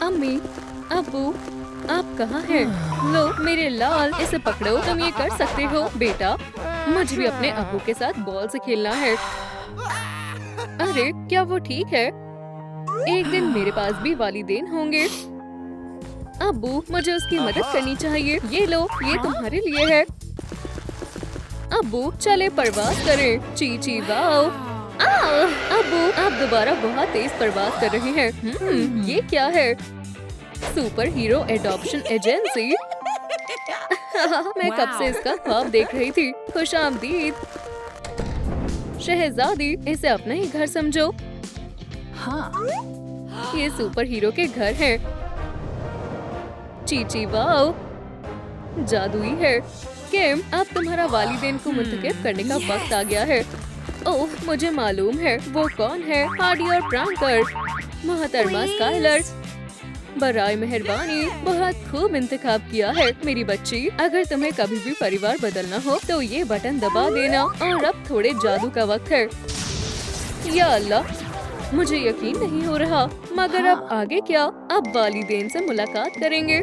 अम्मी, अब्बू, आप कहाँ हैं? लो मेरे लाल, इसे पकड़ो। तुम ये कर सकते हो बेटा। मुझे भी अपने अब्बू के साथ बॉल से खेलना है। अरे क्या वो ठीक है? एक दिन मेरे पास भी वालिदैन होंगे। अब्बू, मुझे उसकी मदद करनी चाहिए। ये लो, ये तुम्हारे लिए है। अब्बू चले परवाज करें। ची ची वाओ। आओ, अब्बू आप दोबारा बहुत तेज परवाज कर रहे हैं। ये क्या है? Super hero adoption agency. मैं कब से इसका ख्वाब देख रही थी। खुशामदीद शहजादी, इसे अपना ही घर समझो। हाँ, ये सुपर हीरो के घर है। चीची वाओ, जादुई है। किम, अब तुम्हारा वालिदैन को मुंतखब करने का वक्त आ गया है। ओह, मुझे मालूम है वो कौन है। हार्डी और प्रैंकर। मोहतरमा स्काइलर, बराए मेहरबानी, बहुत खूब इंतखाब किया है मेरी बच्ची। अगर तुम्हें कभी भी परिवार बदलना हो तो ये बटन दबा देना। और अब थोड़े जादू का वक्त है। या अल्लाह, मुझे यकीन नहीं हो रहा। मगर अब आगे क्या? अब वालिदैन से मुलाकात करेंगे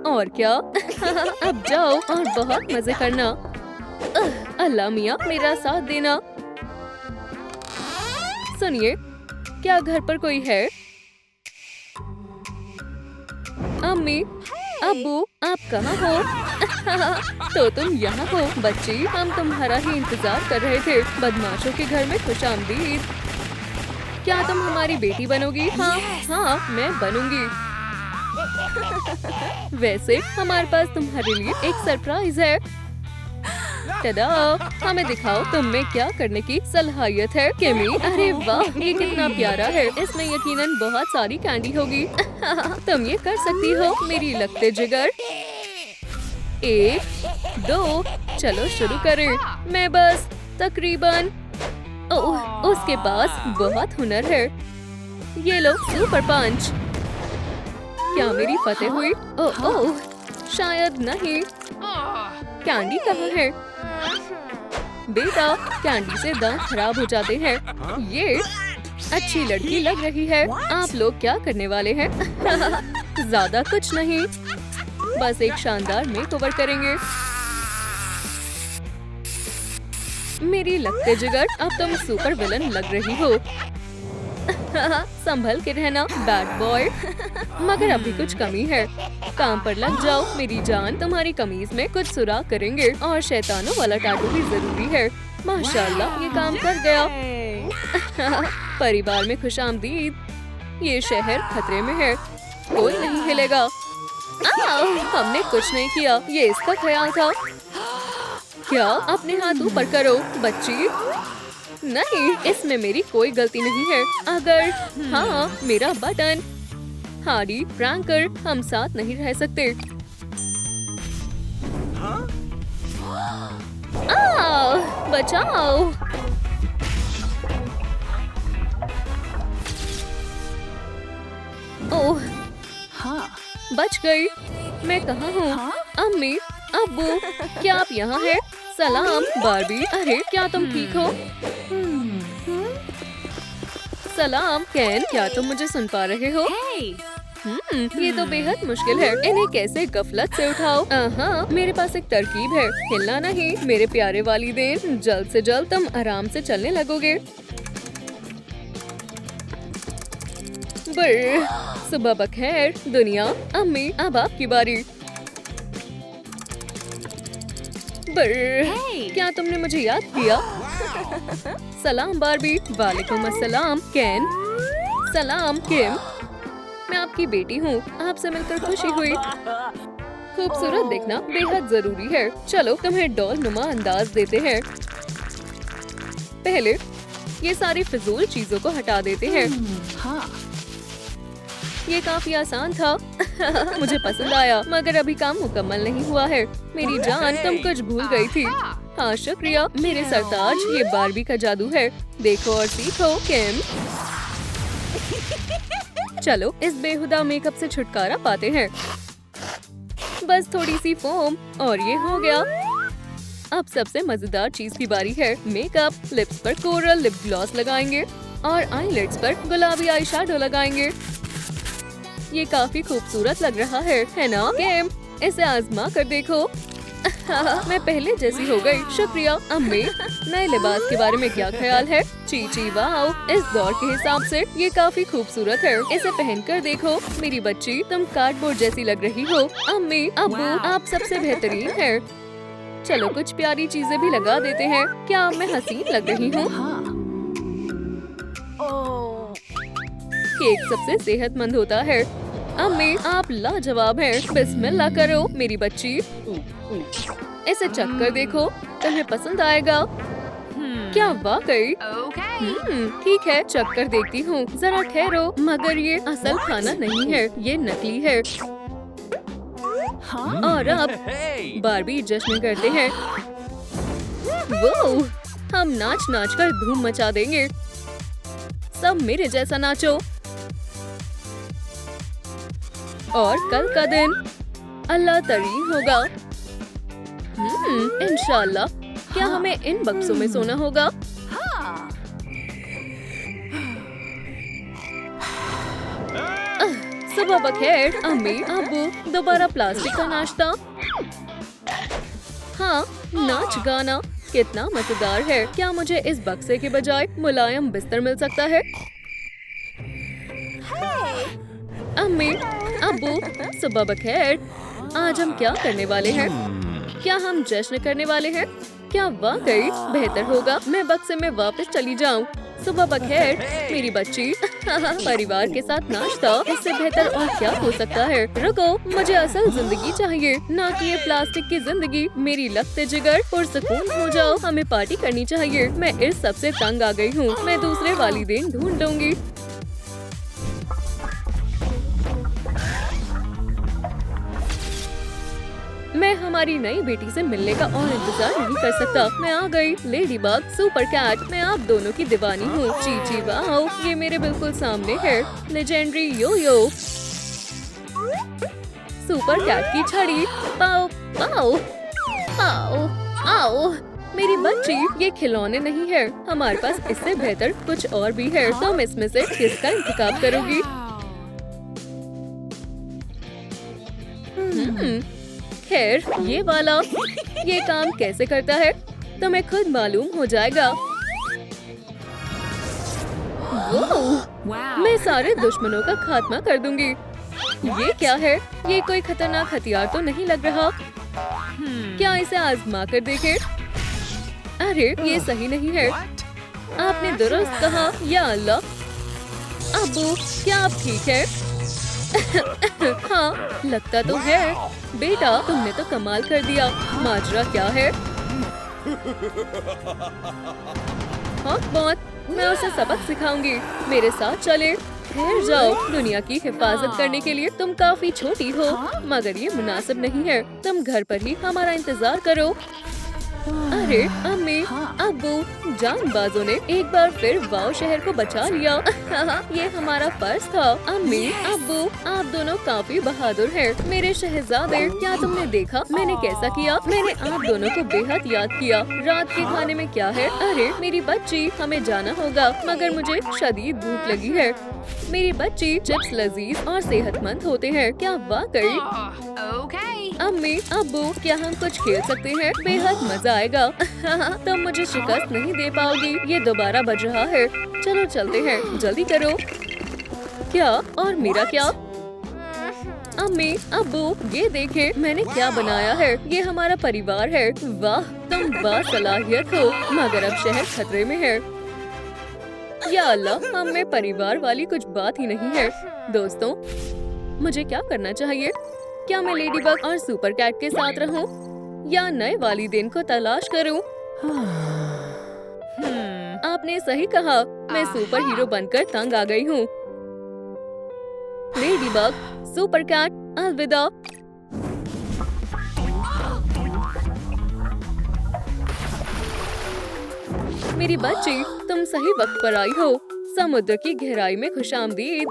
और क्या। अब जाओ और बहुत मजे करना। अल्लाह मियाँ, मेरा साथ देना। सुनिए, क्या घर पर कोई है? अम्मी, अब्बू, आप कहाँ हो? तो तुम यहाँ हो बच्ची। हम तुम्हारा ही इंतजार कर रहे थे। बदमाशों के घर में खुशामदीद। क्या तुम हमारी बेटी बनोगी? हाँ हाँ, मैं बनूंगी। वैसे हमारे पास तुम्हारे लिए एक सरप्राइज है। टडा, हमें दिखाओ तुम में क्या करने की सलाहियत है। केमी, अरे वाह, ये कितना प्यारा है। इसमें यकीनन बहुत सारी कैंडी होगी। तुम ये कर सकती हो मेरी लगते जिगर। 1 2, चलो शुरू करें। मैं बस तकरीबन। ओह, उसके पास बहुत हुनर है। ये लो सुपर पंच। क्या मेरी फतेह हुई? ओह ओह, शायद नहीं। कैंडी कहाँ है? बेटा, कैंडी से दांत खराब हो जाते हैं। ये अच्छी लड़की लग रही है। आप लोग क्या करने वाले हैं? ज्यादा कुछ नहीं, बस एक शानदार मेकओवर करेंगे। मेरी लगते जिगर, अब तुम सुपर विलन लग रही हो। संभल के रहना बैड बॉय। मगर अभी कुछ कमी है। काम पर लग जाओ मेरी जान। तुम्हारी कमीज में कुछ सुराख करेंगे और शैतानों वाला टैटू भी जरूरी है। माशाल्लाह, ये काम कर गया। परिवार में खुशामदीद। ये शहर खतरे में है, कोई नहीं हिलेगा। हमने कुछ नहीं किया, ये इसका ख्याल था। क्या? अपने हाथ ऊपर करो बच्ची। नहीं, इसमें मेरी कोई गलती नहीं है। अगर हाँ, मेरा बटन। हार्डी, प्रैंकर, हम साथ नहीं रह सकते। बचाओ। ओह हाँ, बच गई। मैं कहाँ हूँ? अम्मी, अब्बू, क्या आप यहाँ हैं? सलाम बार्बी। अरे क्या तुम ठीक हो? सलाम केन, क्या तुम मुझे सुन पा रहे हो? ये तो बेहद मुश्किल है। इन्हें कैसे गफलत से उठाओ? हाँ, मेरे पास एक तरकीब है। हिलना नहीं मेरे प्यारे वालिदैन। जल्द से जल्द तुम आराम से चलने लगोगे। सुबह बखैर दुनिया। अम्मी, अब आपकी बारी। क्या तुमने मुझे याद किया? सलाम बार्बी। वालेकुम अस्सलाम केन। सलाम किम, मैं आपकी बेटी हूँ। आपसे मिलकर खुशी हुई। खूबसूरत दिखना बेहद जरूरी है। चलो तुम्हें डॉल नुमा अंदाज देते हैं। पहले ये सारी फिजूल चीजों को हटा देते हैं। हाँ, ये काफी आसान था। मुझे पसंद आया, मगर अभी काम मुकम्मल नहीं हुआ है। मेरी जान, तुम कुछ भूल गई थी। हाँ शुक्रिया मेरे सरताज, ये बार्बी का जादू है। देखो और सीखो किम। चलो इस बेहुदा मेकअप से छुटकारा पाते हैं। बस थोड़ी सी फोम और ये हो गया। अब सबसे मजेदार चीज की बारी है। मेकअप। लिप्स पर कोरल लिप ग्लॉस लगाएंगे और आईलिड्स पर गुलाबी आई शैडो लगाएंगे। ये काफी खूबसूरत लग रहा है ना केम? इसे आजमा कर देखो। मैं पहले जैसी हो गई। शुक्रिया अम्मी। नए लिबास के बारे में क्या ख्याल है? चीची वाह, इस दौर के हिसाब से ये काफी खूबसूरत है। इसे पहनकर देखो मेरी बच्ची, तुम कार्डबोर्ड जैसी लग रही हो। अम्मी अब्बू आप सबसे बेहतरीन है। चलो कुछ प्यारी चीजें भी लगा देते हैं। क्या अब मैं हसीन लग रही हूँ? केक सबसे सेहतमंद होता है। अम्मी आप लाजवाब हैं। बिस्मिल्लाह करो मेरी बच्ची। इसे चख कर देखो, तुम्हें पसंद आएगा। क्या वाकई? ठीक है, चख कर देखती हूँ। जरा ठहरो, मगर ये असल खाना नहीं है, ये नकली है। और अब बारबी जश्न करते हैं। वो हम नाच नाच कर धूम मचा देंगे। सब मेरे जैसा नाचो। और कल का दिन अल्लाह तरीन होगा। इंशाल्लाह। क्या हमें इन बक्सों में सोना होगा? सुबह बखैर अम्मी अब्बू। दोबारा प्लास्टिक का नाश्ता। हाँ, नाच गाना कितना मजेदार है। क्या मुझे इस बक्से के बजाय मुलायम बिस्तर मिल सकता है? अम्मी अब्बू सुबह बखैर। आज हम क्या करने वाले हैं? क्या हम जश्न करने वाले हैं? क्या वाकई बेहतर होगा मैं बक्से में वापस चली जाऊं। सुबह बखैर मेरी बच्ची। परिवार के साथ नाश्ता, इससे बेहतर और क्या हो सकता है? रुको, मुझे असल जिंदगी चाहिए, ना कि ये प्लास्टिक की जिंदगी। मेरी लफ्ते जिगर पुरसुकून हो जाओ। हमें पार्टी करनी चाहिए। मैं इस सबसे तंग आ गई हूँ। मैं दूसरे वालिदैन ढूंढूंगी। मैं हमारी नई बेटी से मिलने का और इंतजार नहीं कर सकता। मैं आ गई। लेडी बग, सुपर कैट, मैं आप दोनों की दीवानी हूँ। चीची वाह, ये मेरे बिल्कुल सामने है। लेजेंडरी यो यो। सुपर कैट की छड़ी। पाओ पाओ पाओ आओ। मेरी बच्ची, ये खिलौने नहीं है। हमारे पास इससे बेहतर कुछ और भी है। तुम इसमें से किसका इंतखाब करोगी? खैर, ये वाला। ये काम कैसे करता है तुम्हें खुद मालूम हो जाएगा। मैं सारे दुश्मनों का खात्मा कर दूंगी। ये क्या है? ये कोई खतरनाक हथियार तो नहीं लग रहा। क्या इसे आजमा कर देखें? अरे ये सही नहीं है। आपने दुरुस्त कहा। या अल्लाह। अब्बू क्या आप ठीक है? हाँ, लगता तो है। बेटा तुमने तो कमाल कर दिया। माजरा क्या है? हाँ बहुत, मैं उसे सबक सिखाऊंगी। मेरे साथ चले। ठहर जाओ। दुनिया की हिफाजत करने के लिए तुम काफी छोटी हो, मगर ये मुनासिब नहीं है। तुम घर पर ही हमारा इंतजार करो। अरे अम्मी अब्बू, जानबाजों ने एक बार फिर वाव शहर को बचा लिया। ये हमारा फर्ज था। अम्मी अब्बू आप दोनों काफी बहादुर हैं। मेरे शहजादे, क्या तुमने देखा मैंने कैसा किया? मैंने आप दोनों को बेहद याद किया। रात के खाने में क्या है? अरे मेरी बच्ची, हमें जाना होगा, मगर मुझे शदीद भूख लगी है। मेरी बच्ची, चिप्स लजीज और सेहतमंद होते हैं। क्या वाकई? अम्मी अब्बू क्या हम कुछ खेल सकते हैं? बेहद मजा आएगा। तुम मुझे शिकस्त नहीं दे पाओगी। ये दोबारा बज रहा है। चलो चलते हैं, जल्दी करो। क्या? और मेरा क्या? अम्मी अब्बू ये देखें, मैंने क्या बनाया है। ये हमारा परिवार है। वाह तुम बासलाहियत हो, मगर अब शहर खतरे में है। या अल्लाह, हम में परिवार वाली कुछ बात ही नहीं है। दोस्तों मुझे क्या करना चाहिए? क्या मैं लेडीबग और सुपर कैट के साथ रहूं, या नए वालिदैन को तलाश करूं? आपने सही कहा। मैं सुपर हीरो बनकर तंग आ गई हूँ। लेडीबग, सुपर कैट, अलविदा। मेरी बच्ची, तुम सही वक्त पर आई हो। समुद्र की गहराई में खुशामदीद।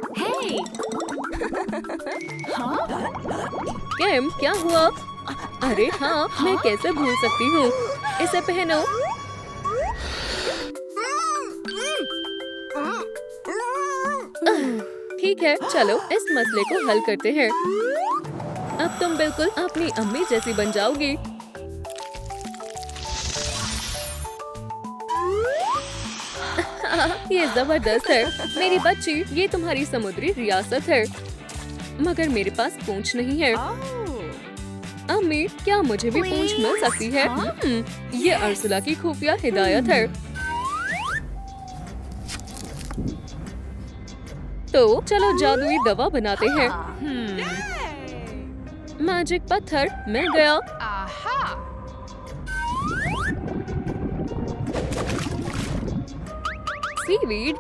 केम, क्या हुआ? अरे हाँ, मैं कैसे भूल सकती हूँ। इसे पहनो। ठीक है, चलो इस मसले को हल करते हैं। अब तुम बिल्कुल अपनी अम्मी जैसी बन जाओगी। ये जबरदस्त है मेरी बच्ची, ये तुम्हारी समुद्री रियासत है, मगर मेरे पास पूंछ नहीं है। अम्मी, क्या मुझे भी पूंछ मिल सकती है? ये अर्सुला की खुफिया हिदायत है। तो चलो जादुई दवा बनाते हैं। मैजिक पत्थर मिल गया। सीवीड,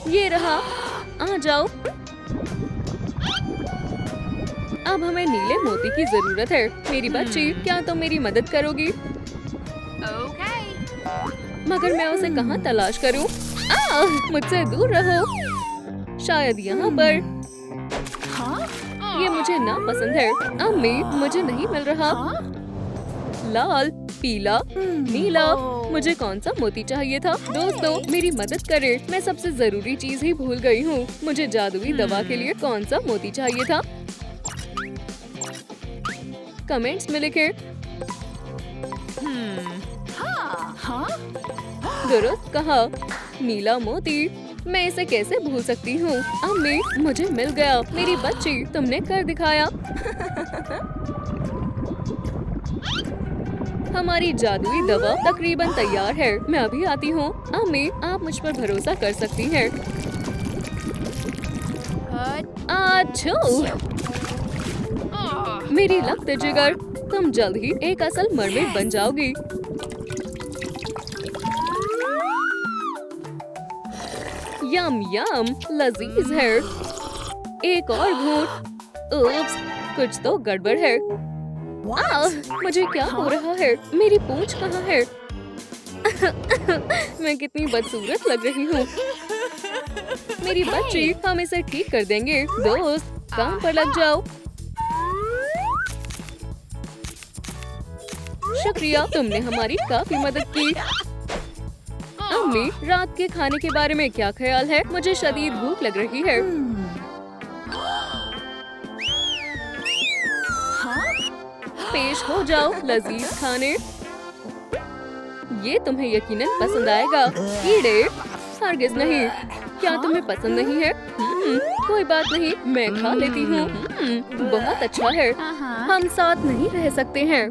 ये रहा, आ जाओ। अब हमें नीले मोती की जरूरत है। मेरी बच्ची, क्या तुम मेरी मदद करोगी? मगर मैं उसे कहाँ तलाश करूँ? मुझसे दूर रहो। शायद यहाँ पर। ये मुझे ना पसंद है। अम्मी, मुझे नहीं मिल रहा। लाल, पीला, नीला, मुझे कौन सा मोती चाहिए था? दोस्तों, मेरी मदद करें, मैं सबसे जरूरी चीज ही भूल गई हूँ। मुझे जादुई दवा के लिए कौन सा मोती चाहिए था? कमेंट्स में लिखें। दुरुस्त कहा, नीला मोती। मैं इसे कैसे भूल सकती हूँ? अम्मी, मुझे मिल गया। मेरी बच्ची, तुमने कर दिखाया। हमारी जादुई दवा तकरीबन तैयार है। मैं अभी आती हूँ। अम्मी, आप मुझ पर भरोसा कर सकती हैं। आछू! मेरी लख्त जिगर, तुम जल्द ही एक असल मरमेड बन जाओगी। यम यम, लजीज है। एक और घूंट। उप्स, कुछ तो गड़बड़ है। मुझे क्या हो रहा है? मेरी पूंछ कहाँ है? मैं कितनी बदसूरत लग रही हूँ। मेरी बच्ची, हम इसे ठीक कर देंगे। दोस्त, काम पर लग जाओ। शुक्रिया, तुमने हमारी काफी मदद की। अम्मी, रात के खाने के बारे में क्या ख्याल है? मुझे शदीद भूख लग रही है। पेश हो जाओ लजीज खाने। ये तुम्हें यकीनन पसंद आएगा। कीड़े? हरगिज नहीं। क्या तुम्हें पसंद नहीं है? कोई बात नहीं, मैं खा लेती हूँ। बहुत अच्छा है। हम साथ नहीं रह सकते हैं।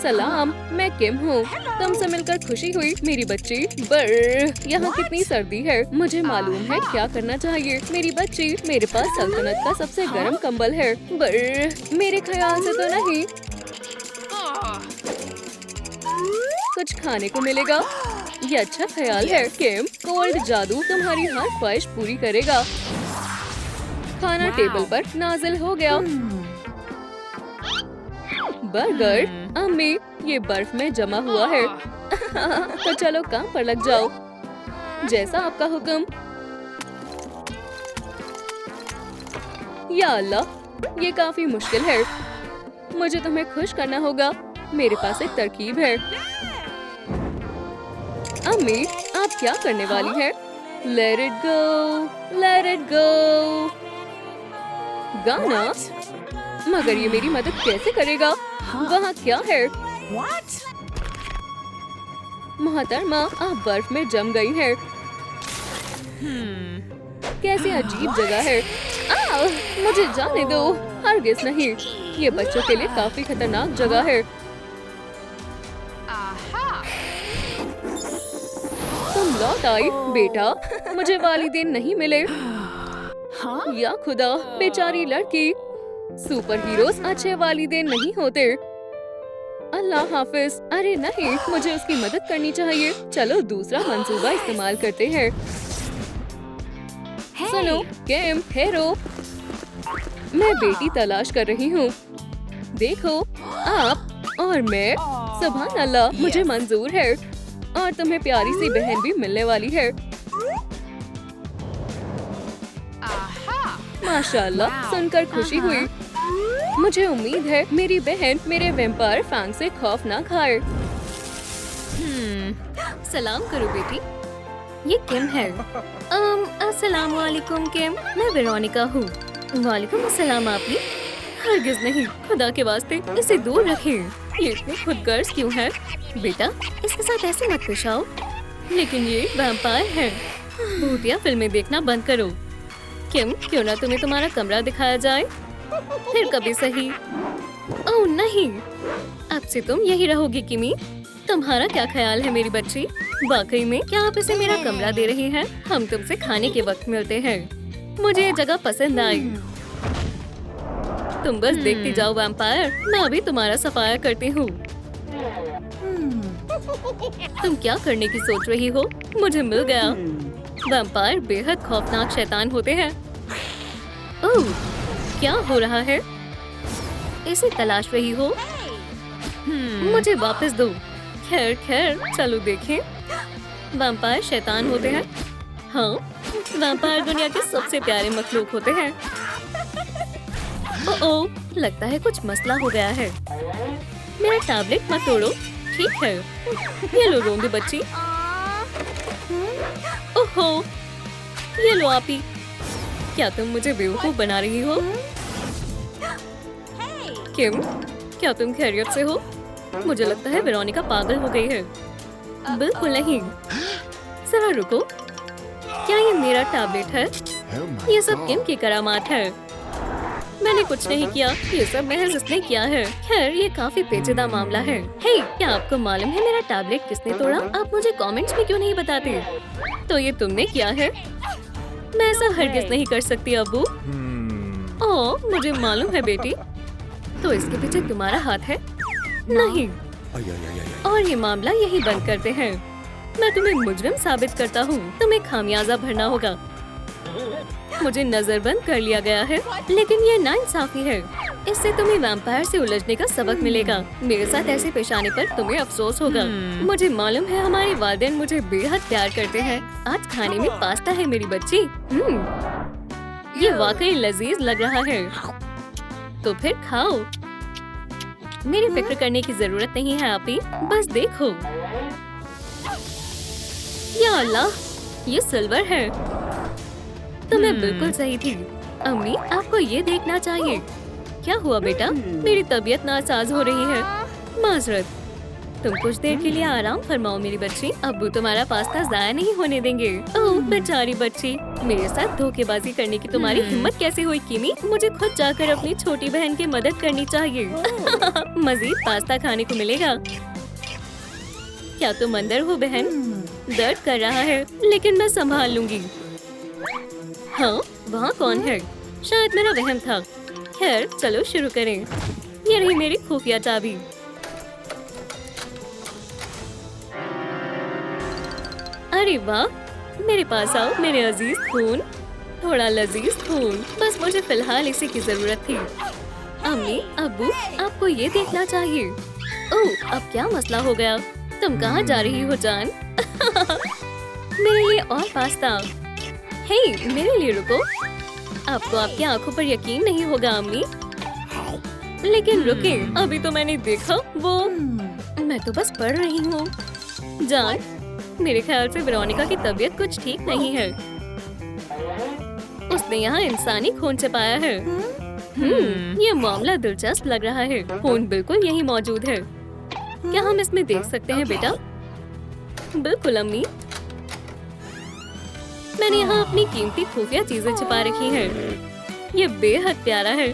सलाम, मैं किम हूँ। तुमसे मिलकर खुशी हुई मेरी बच्ची। बर्र, यहाँ कितनी सर्दी है। मुझे मालूम है क्या करना चाहिए। मेरी बच्ची, मेरे पास सल्तनत का सबसे गर्म कंबल है। बर्र, मेरे ख्याल से तो नहीं। कुछ खाने को मिलेगा। ये अच्छा ख्याल है। किम, कोल्ड जादू तुम्हारी हर ख्वाहिश पूरी करेगा। खाना टेबल पर नाजिल हो गया। बर्गर। अम्मी, ये बर्फ में जमा हुआ है। तो चलो काम पर लग जाओ। जैसा आपका हुक्म। या अल्लाह, ये काफी मुश्किल है। मुझे तुम्हें खुश करना होगा। मेरे पास एक तरकीब है। अम्मी, आप क्या करने वाली हैं? Let it go, let it go। गाना? मगर ये मेरी मदद कैसे करेगा? वहाँ क्या है? मोहतरमा, आप बर्फ में जम गई हैं। कैसी अजीब जगह है। मुझे जाने दो। हरगिज नहीं, ये बच्चों के लिए काफी खतरनाक जगह है। तुम लौट आई बेटा। मुझे वालिदैन नहीं मिले। या खुदा, बेचारी लड़की। सुपर हीरोज अच्छे वालिदैन नहीं होते। अल्लाह हाफिज। अरे नहीं, मुझे उसकी मदद करनी चाहिए। चलो दूसरा मंसूबा इस्तेमाल करते हैं। सुनो किम, हेरो, मैं बेटी तलाश कर रही हूँ। देखो, आप और मैं। सुभान अल्लाह, मुझे मंजूर है। और तुम्हें प्यारी सी बहन भी मिलने वाली है। माशाल्लाह, सुनकर खुशी हुई। मुझे उम्मीद है मेरी बहन मेरे वैम्पायर फैंग से खौफ ना खाए। सलाम करो बेटी। ये किम है। अस्सलाम वालेकुम किम, मैं वेरोनिका हूँ। वालेकुम अस्सलाम आपी। हरगिज नहीं, खुदा के वास्ते इसे दूर रखें। ये इतनी खुदगर्ज क्यों है? बेटा इसके साथ ऐसे मत पेश आओ। लेकिन ये वैम्पायर है। भूतिया फिल्में देखना बंद करो। किम क्यों ना तुम्हें तुम्हारा कमरा दिखाया जाए? फिर कभी सही। ओह नहीं, अब से तुम यही रहोगी किमी। तुम्हारा क्या ख्याल है मेरी बच्ची? वाकई में क्या आप इसे मेरा कमरा दे रही हैं? हम तुमसे खाने के वक्त मिलते हैं। मुझे ये जगह पसंद आई। तुम बस देखती जाओ वैम्पायर, मैं अभी तुम्हारा सफाया करती हूँ। तुम क्या करने की सोच रही हो? मुझे मिल गया। वैम्पायर बेहद खौफनाक शैतान होते हैं। ओह, क्या हो रहा है? इसे तलाश रही हो? मुझे वापस दो। खैर खैर, चलो देखें। वैम्पायर शैतान होते हैं। हाँ, वैम्पायर दुनिया के सबसे प्यारे मखलूक होते हैं। ओह, लगता है कुछ मसला हो गया है। मेरा टैबलेट मत तोड़ो। ठीक है, ये लो रोंदी बच्ची। ओहो, ये लो आपी। क्या तुम मुझे बेवकूफ बना रही हो? किम, क्या तुम खैरियत से हो? मुझे लगता है वेरोनिका पागल हो गई है। बिल्कुल नहीं। जरा रुको, क्या ये मेरा टैबलेट है? ये सब किम की करामात है। मैंने कुछ नहीं किया, ये सब महज इसने किया है। खैर, ये काफी पेचीदा मामला है। हे, क्या आपको मालूम है मेरा टैबलेट किसने तोड़ा? आप मुझे कमेंट्स में क्यों नहीं बताते? तो ये तुमने किया है? मैं ऐसा हरगिज नहीं कर सकती अब्बू। ओह, मुझे मालूम है बेटी। तो इसके पीछे तुम्हारा हाथ है? नहीं। और ये मामला यही बंद करते हैं। मैं तुम्हें मुजरिम साबित करता हूँ। तुम्हें खामियाजा भरना होगा। मुझे नजरबंद कर लिया गया है, लेकिन ये नाइंसाफी है। इससे तुम्हें वैम्पायर से उलझने का सबक मिलेगा। मेरे साथ ऐसे पेश आने पर तुम्हें अफसोस होगा। मुझे मालूम है हमारे वालिदैन मुझे बेहद प्यार करते हैं। आज खाने में पास्ता है मेरी बच्ची। ये वाकई लजीज लग रहा है। तो फिर खाओ। मेरी फिक्र करने की जरूरत नहीं है आपी, बस देखो। या अल्लाह, ये सिल्वर है। तो मैं बिल्कुल सही थी। अम्मी, आपको ये देखना चाहिए। क्या हुआ बेटा? मेरी तबीयत नासाज हो रही है। माजरत। तुम कुछ देर के लिए आराम फरमाओ मेरी बच्ची। अब्बू तुम्हारा पास्ता जाया नहीं होने देंगे। ओह बेचारी बच्ची, मेरे साथ धोखेबाजी करने की तुम्हारी हिम्मत कैसे हुई किमी? मुझे खुद जाकर अपनी छोटी बहन की मदद करनी चाहिए। मजीद पास्ता खाने को मिलेगा। क्या तुम अंदर हो बहन? दर्द कर रहा है, लेकिन मैं संभाल लूंगी। हाँ, वहाँ कौन है? शायद मेरा वहम था। खैर, चलो शुरू करें। ये रही मेरी खुफिया चाबी। अरे वाह, मेरे पास आओ मेरे अजीज खून। थोड़ा लजीज खून, बस मुझे फिलहाल इसी की जरूरत थी। अम्मी, अब्बू, आपको ये देखना चाहिए। ओह, अब क्या मसला हो गया? तुम कहाँ जा रही हो जान? मेरे लिए और पास्ता। हे, मेरे लिए रुको। आपको आपकी आंखों पर यकीन नहीं होगा अम्मी। लेकिन रुके, अभी तो मैंने देखा वो। मैं तो बस पढ़ रही हूँ। जान, मेरे ख्याल से वेरोनिका की तबीयत कुछ ठीक नहीं है। उसने यहाँ इंसानी खून छिपाया है। ये मामला दिलचस्प लग रहा है। खून बिल्कुल यही मौजूद है। क्या हम इसमें देख सकते हैं बेटा? बिल्कुल अम्मी। मैंने यहाँ अपनी कीमती खुफिया चीजें छिपा रखी हैं। ये बेहद प्यारा है।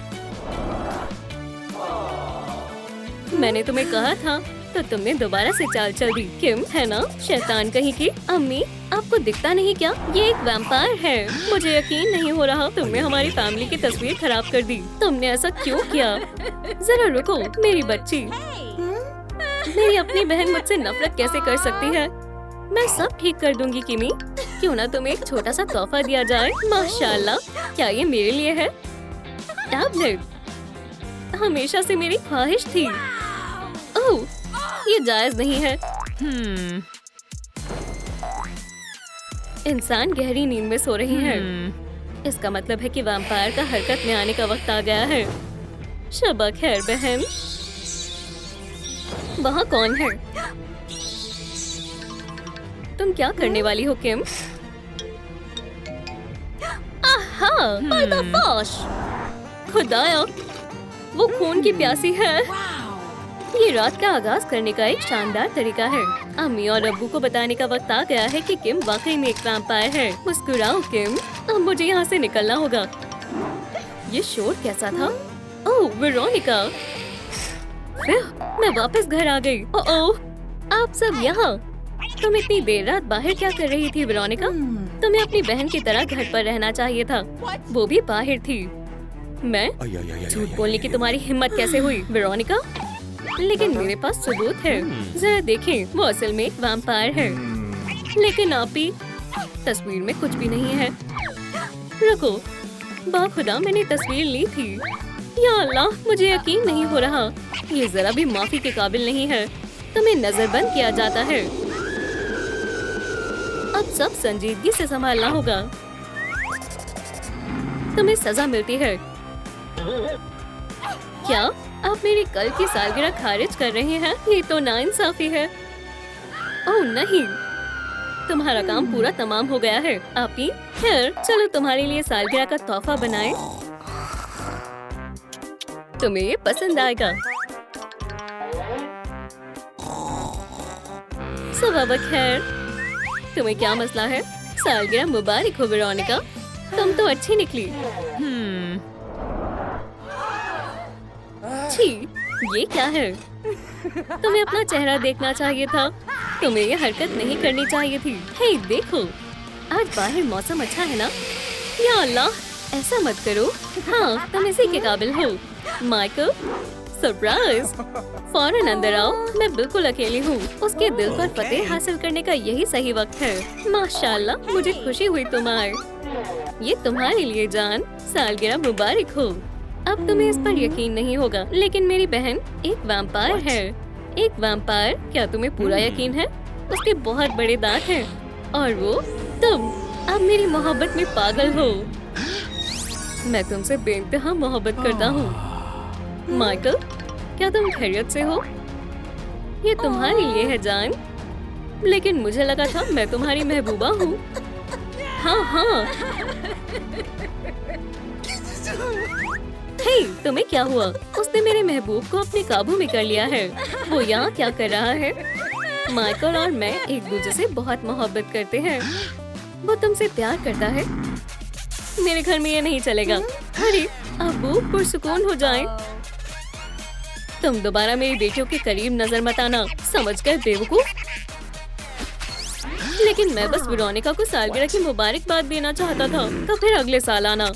मैंने तुम्हें कहा था, तो तुमने दोबारा से चाल चल दी। किम, है ना? शैतान कहीं की। अम्मी, आपको दिखता नहीं क्या? ये एक वैम्पायर है। मुझे यकीन नहीं हो रहा। तुमने हमारी फैमिली की तस्वीर खराब कर दी। तुमने ऐसा क्यों किया? जरा रुको मेरी बच्ची। मेरी अपनी बहन मुझसे नफरत कैसे कर सकती है? मैं सब ठीक कर दूंगी किमी। क्यों ना तुम्हें एक छोटा सा तोहफा दिया जाए? माशाल्लाह, क्या ये मेरे लिए है? टैबलेट हमेशा से मेरी ख्वाहिश थी। ओह, ये जायज नहीं है। इंसान गहरी नींद में सो रही है। इसका मतलब है कि वैम्पायर का हरकत में आने का वक्त आ गया है। शबा खैर बहन। वहाँ कौन है? तुम क्या करने वाली हो किम? आहा, पर्दाफाश! खुदाया, वो खून की प्यासी है। ये रात का आगाज करने का एक शानदार तरीका है। अम्मी और अब्बू को बताने का वक्त आ गया है कि किम वाकई में एक वैम्पायर है। मुस्कुराओ किम, अब मुझे यहाँ से निकलना होगा। ये शोर कैसा था? ओह, वेरोनिका! मैं वापस घर आ गई। ओह, आप सब यहाँ? तुम इतनी देर रात बाहर क्या कर रही थी वेरोनिका? तुम्हें अपनी बहन की तरह घर पर रहना चाहिए था। वो भी बाहर थी। मैं? झूठ बोलने की तुम्हारी हिम्मत कैसे हुई वेरोनिका? लेकिन मेरे पास सबूत है। जरा देखें, वो असल में एक वैम्पायर है। लेकिन आपी, तस्वीर में कुछ भी नहीं है। रुको, बाखुदा मैंने तस्वीर ली थी। या अल्लाह, मुझे यकीन नहीं हो रहा। ये जरा भी माफी के काबिल नहीं है। तुम्हें नजरबंद किया जाता है। अब सब संजीदगी से संभालना होगा। तुम्हें सजा मिलती है। क्या आप मेरी कल की सालगिरह खारिज कर रहे हैं? ये तो नाइंसाफी है। ओह नहीं, तुम्हारा काम पूरा तमाम हो गया है। आपी, खैर चलो तुम्हारे लिए सालगिरह का तोहफा बनाएं। तुम्हें ये पसंद आएगा। सुबह खैर, तुम्हें क्या मसला है? सालगिरह मुबारक हो वेरोनिका, तुम तो अच्छी निकली। छी, ये क्या है? तुम्हें अपना चेहरा देखना चाहिए था। तुम्हें ये हरकत नहीं करनी चाहिए थी। हे देखो, आज बाहर मौसम अच्छा है ना? या अल्लाह, ऐसा मत करो। हाँ, तुम इसी के काबिल हो। Michael, surprise! फौरन अंदर आओ, मैं बिल्कुल अकेली हूँ। उसके दिल पर फतेह हासिल करने का यही सही वक्त है। माशाल्लाह, मुझे खुशी हुई तुम आए। ये तुम्हारे लिए जान, सालगिरह मुबारक हो। अब तुम्हें इस पर यकीन नहीं होगा, लेकिन मेरी बहन एक वैम्पायर है। एक वैम्पायर? क्या तुम्हें पूरा यकीन है? उसके बहुत बड़े दांत हैं और वो तुम अब मेरी मोहब्बत में पागल हो। मैं तुमसे बेइंतहा मोहब्बत करता हूँ। माइकल, क्या तुम खैरियत से हो? ये तुम्हारे लिए है जान। लेकिन मुझे लगा था मैं तुम्हारी महबूबा हूँ। हाँ हाँ। हे, तुम्हें क्या हुआ? उसने मेरे महबूब को अपने काबू में कर लिया है। वो यहाँ क्या कर रहा है? माइकल और मैं एक दूसरे से बहुत मोहब्बत करते हैं। वो तुमसे प्यार करता है। मेरे घर में ये नहीं चलेगा। अरे अब्बू, पुरसुकून हो जाएं। तुम दोबारा मेरी बेटियों के करीब नजर मत आना, समझ गए बेवकूफ? लेकिन मैं बस वेरोनिका को सालगिरह की मुबारकबाद देना चाहता था, तो फिर अगले साल आना।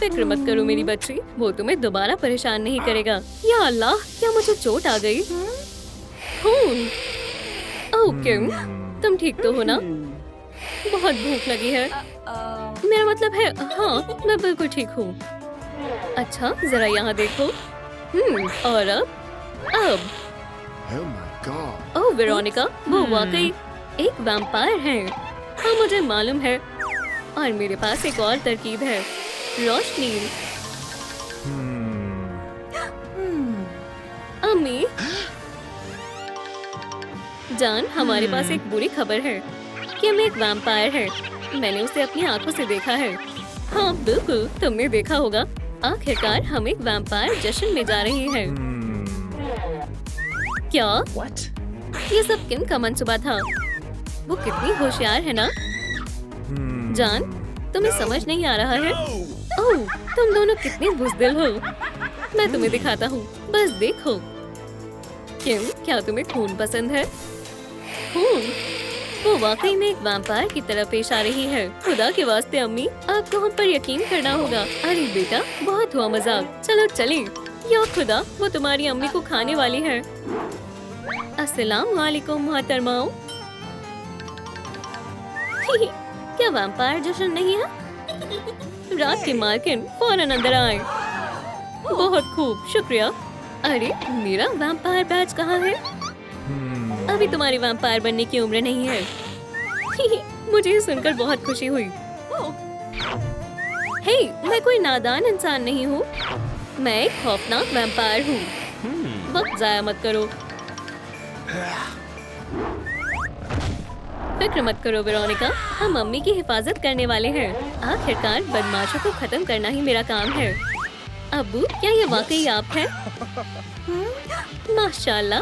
फिक्र मत करो मेरी बच्ची, वो तुम्हें दोबारा परेशान नहीं करेगा। या अल्लाह, क्या मुझे चोट आ गई? खून! ओह किम, तुम ठीक तो हो ना? बहुत भूख लगी है। मेरा मतलब है, हाँ मैं बिल्कुल ठीक हूँ। अच्छा जरा यहाँ देखो। और अब ओह वेरोनिका, वो वाकई एक वैम्पायर है। हाँ मुझे मालूम है। और मेरे पास एक और तरकीब है, रोशनी। अम्मी जान, हमारे पास एक बुरी खबर है कि हम एक वैम्पायर है। मैंने उसे अपनी आंखों से देखा है। हाँ बिल्कुल, तुमने देखा होगा। आखिरकार हम एक वैम्पायर जश्न में जा रहे हैं। क्या? ये सब किम का मंसूबा था? वो कितनी होशियार है ना? जान, तुम्हें समझ नहीं आ रहा है? ओह, तुम दोनों कितने बुज़दिल हो। मैं तुम्हें दिखाता हूँ, बस देखो। किम, क्या तुम्हें खून पसंद है? खून? वो वाकई में एक वैम्पायर की तरह पेश आ रही है। खुदा के वास्ते अम्मी, आपको हम पर यकीन करना होगा। अरे बेटा, बहुत हुआ मजाक, चलो चलें। या खुदा, वो तुम्हारी अम्मी को खाने वाली है। अस्सलाम वालेकुम मोहतरमाओ। क्या वैम्पायर जश्न नहीं है? रात के मालकिन फौरन अंदर आए। बहुत खूब, शुक्रिया। अरे मेरा वैम्पायर बैज कहाँ है? अभी तुम्हारी वैम्पायर बनने की उम्र नहीं है। मुझे ये सुनकर बहुत खुशी हुई। हे, मैं कोई नादान इंसान नहीं हूँ। मैं एक खौफनाक वैम्पायर हूँ। वक्त जाया मत करो। फिक्र मत करो वेरोनिका, हम मम्मी की हिफाजत करने वाले हैं। आखिरकार बदमाशों को खत्म करना ही मेरा काम है। अब्बू, क्या ये वाकई आप हैं? माशाल्लाह,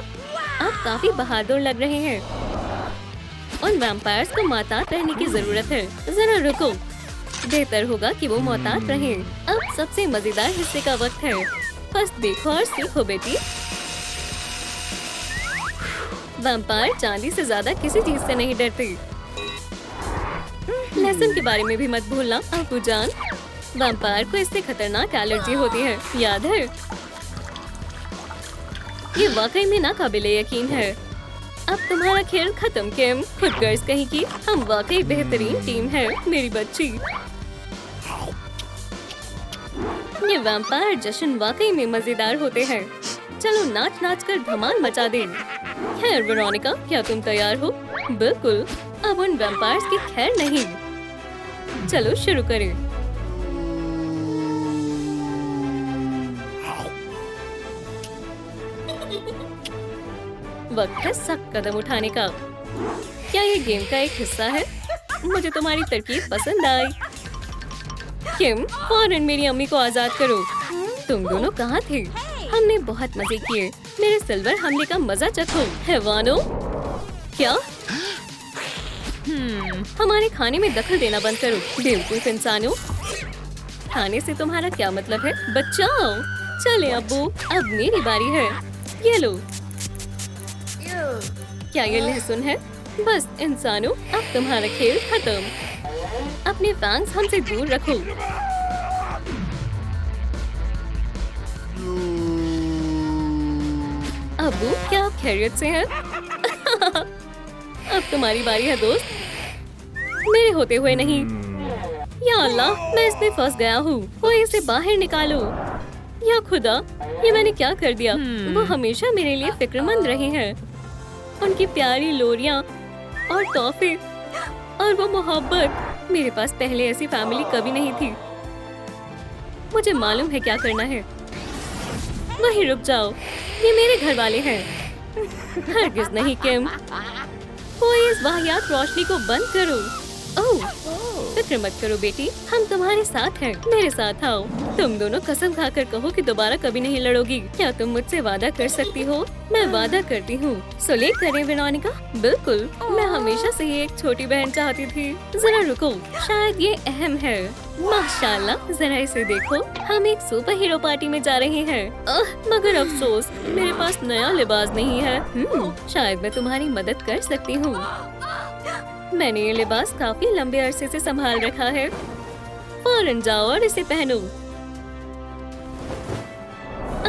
आप काफी बहादुर लग रहे हैं। उन वैम्पायर्स को मोहतात रहने की जरूरत है। जरा रुको, बेहतर होगा कि वो मोहतात रहें। अब सबसे मजेदार हिस्से का वक्त है। बस देखो और सीखो बेटी। वैम्पायर चांदी से ज्यादा किसी चीज से नहीं डरते। लहसुन के बारे में भी मत भूलना अब्बू जान। वैम्पायर को इससे खतरनाक एलर्जी होती है, याद है? ये वाकई में नाकाबिले यकीन है। अब तुम्हारा खेल खत्म किम। खुद गर्ज कहीं की, हम वाकई बेहतरीन टीम है मेरी बच्ची। ये वैम्पायर जश्न वाकई में मजेदार होते हैं। चलो नाच नाच कर धमाल मचा दें। खैर वेरोनिका, क्या तुम तैयार हो? बिल्कुल। अब उन वैम्पायर्स की खैर नहीं। चलो शुरू करें। वक्त है सख्त कदम उठाने का। क्या ये गेम का एक हिस्सा है? मुझे तुम्हारी तरकीब पसंद आई। किम, फौरन मेरी अम्मी को आजाद करो। तुम दोनों कहाँ थे? हमने बहुत मजे किए। मेरे सिल्वर हमले का मजा चखो। हैवानो, क्या? हमारे खाने में दखल देना बंद करो, बेवकूफ इंसानों। खाने से तुम्हारा क्या मतलब है? बचाओ। चले अब्बू, अब मेरी बारी है। ये लो। क्या ये लहसुन है? बस इंसानों, अब तुम्हारा खेल खत्म। अपने फैंग्स हमसे दूर रखो। अब्बू, क्या आप खैरियत से हैं? अब तुम्हारी बारी है दोस्त। मेरे होते हुए नहीं। या अल्लाह, मैं इसमें फंस गया हूँ। कोई इसे बाहर निकालो। या खुदा, ये मैंने क्या कर दिया? वो हमेशा मेरे लिए फिक्रमंद रहे हैं। उनकी प्यारी लोरियां और तोहफे और वो मोहब्बत। मेरे पास पहले ऐसी फैमिली कभी नहीं थी। मुझे मालूम है क्या करना है। वहीं रुक जाओ, ये मेरे घर वाले हैं। हरगिज़ नहीं किम। कोई इस वाहियात रोशनी को बंद करो। ओह, फिक्र मत करो बेटी, हम तुम्हारे साथ हैं। मेरे साथ आओ। तुम दोनों कसम खाकर कहो कि दोबारा कभी नहीं लड़ोगी। क्या तुम मुझसे वादा कर सकती हो? मैं वादा करती हूँ। सुलेह करें वेरोनिका? बिल्कुल, मैं हमेशा से ही एक छोटी बहन चाहती थी। जरा रुको, शायद ये अहम है। माशाल्लाह, जरा इसे देखो। हम एक सुपर हीरो पार्टी में जा रहे हैं। मगर अफसोस, मेरे पास नया लिबास नहीं है। शायद मैं तुम्हारी मदद कर सकती हूँ। मैंने ये लिबास काफी लंबे अरसे से संभाल रखा है। फौरन जाओ और इसे पहनो।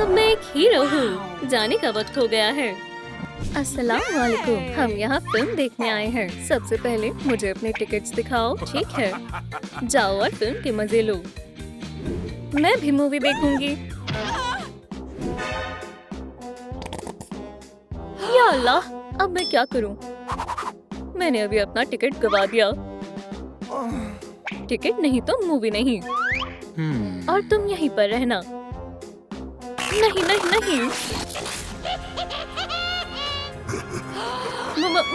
अब मैं एक हीरो हूँ। जाने का वक्त हो गया है। अस्सलाम वालेकुम, हम यहाँ फिल्म देखने आए हैं। सबसे पहले मुझे अपने टिकट्स दिखाओ। ठीक है, जाओ और फिल्म के मजे लो। मैं भी मूवी देखूंगी। या अल्लाह, अब मैं क्या करूँ? मैंने अभी अपना टिकट गवा दिया। टिकट नहीं तो मूवी नहीं। और तुम यहीं पर रहना। नहीं नहीं नहीं,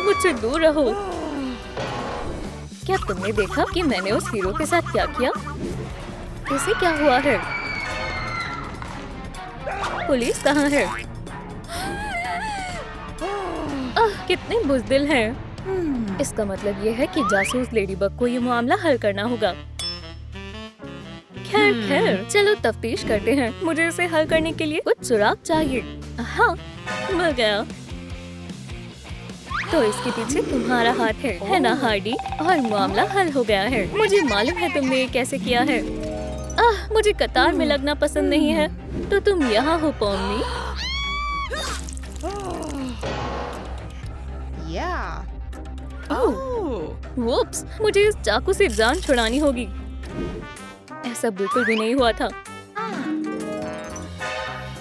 मुझसे दूर रहो। क्या तुमने देखा कि मैंने उस हीरो के साथ क्या किया? उसे क्या हुआ है? पुलिस कहाँ है? कितने बुज़दिल हैं। इसका मतलब ये है कि जासूस लेडीबग को ये मामला हल करना होगा। खैर खैर, चलो तफ्तीश करते हैं। मुझे इसे हल करने के लिए कुछ सुराग चाहिए। हाँ, मिल गया। तो इसके पीछे तुम्हारा हाथ है ना हार्डी? और मामला हल हो गया है। मुझे मालूम है तुमने ये कैसे किया है। मुझे कतार में लगना पसंद नहीं है। तो तुम यहाँ हो पॉम्मी। वुप्स, मुझे इस चाकू से जान छुड़ानी होगी। ऐसा बिल्कुल भी नहीं हुआ था।